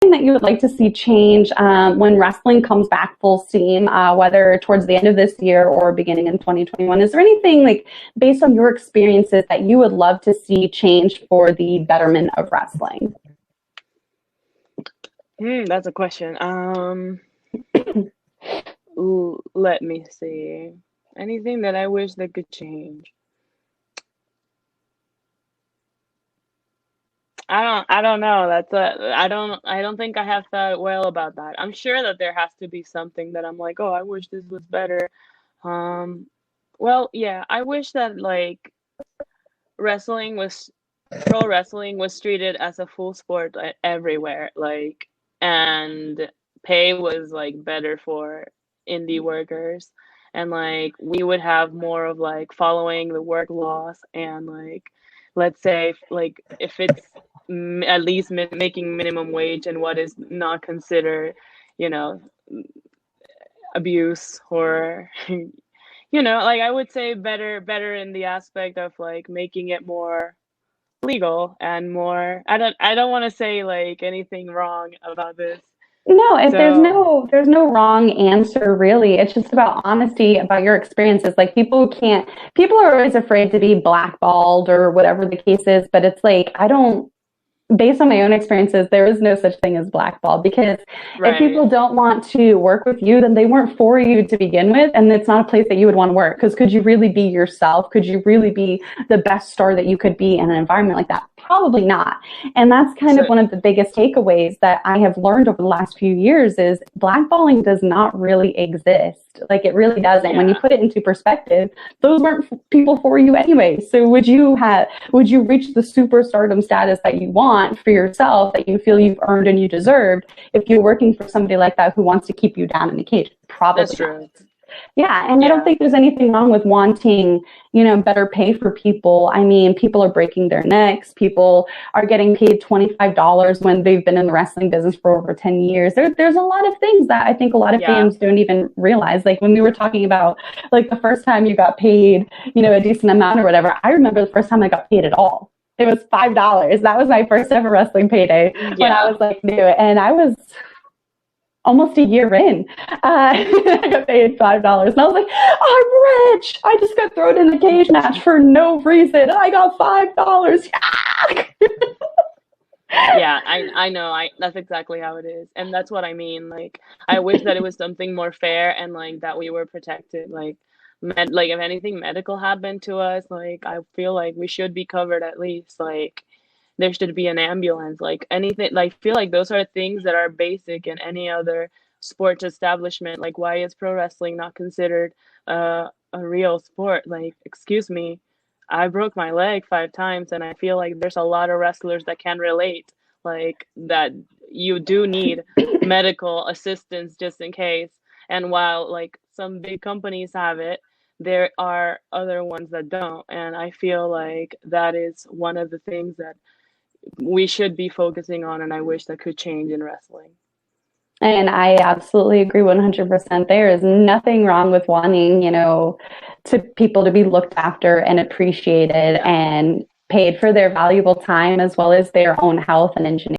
anything that you would like to see change when wrestling comes back full steam, whether towards the end of this year or beginning in 2021? Is there anything, like, based on your experiences, that you would love to see change for the betterment of wrestling? That's a question. Let me see. Anything that I wish that could change. I don't know. I don't think I have thought well about that. I'm sure that there has to be something that I'm like, oh, I wish this was better. Um, well, yeah, I wish that like wrestling was pro wrestling was treated as a full sport everywhere, like, and pay was like better for indie workers, and like we would have more of like following the work laws, and like, let's say like if it's at least making minimum wage and what is not considered, you know, abuse or like I would say better in the aspect of like making it more legal and more, I don't want to say like anything wrong about this. No, if So there's no wrong answer really. It's just about honesty about your experiences. Like, people are always afraid to be blackballed or whatever the case is, but it's like, based on my own experiences, there is no such thing as blackball, because if right. people don't want to work with you, then they weren't for you to begin with, and it's not a place that you would want to work. Because could you really be yourself? Could you really be the best star that you could be in an environment like that? Probably not. And that's kind of one of the biggest takeaways that I have learned over the last few years is blackballing does not really exist. Like, it really doesn't. Yeah. When you put it into perspective, those weren't people for you anyway. So would you reach the superstardom status that you want for yourself, that you feel you've earned and you deserved, if you're working for somebody like that who wants to keep you down in the cage? Probably That's true. not. Yeah, and I don't think there's anything wrong with wanting, better pay for people. I mean, people are breaking their necks. People are getting paid $25 when they've been in the wrestling business for over 10 years. There's a lot of things that I think a lot of fans don't even realize. Like, when we were talking about, like, the first time you got paid, a decent amount or whatever, I remember the first time I got paid at all. It was $5. That was my first ever wrestling payday when I was like new, and I was almost a year in. I got paid $5, and I was like, I'm rich. I just got thrown in the cage match for no reason. I got $5. Yeah, I know. That's exactly how it is, and that's what I mean. Like, I wish that it was something more fair, and like that we were protected. Like, if anything medical happened to us, like I feel like we should be covered at least. Like, there should be an ambulance, like anything. Like, I feel like those are things that are basic in any other sports establishment. Like, why is pro wrestling not considered a real sport? Like, excuse me, I broke my leg 5 times, and I feel like there's a lot of wrestlers that can relate, like that you do need medical assistance just in case. And while like some big companies have it, there are other ones that don't. And I feel like that is one of the things that we should be focusing on, and I wish that could change in wrestling. And I absolutely agree 100%. There is nothing wrong with wanting, to people to be looked after and appreciated and paid for their valuable time, as well as their own health and ingenuity.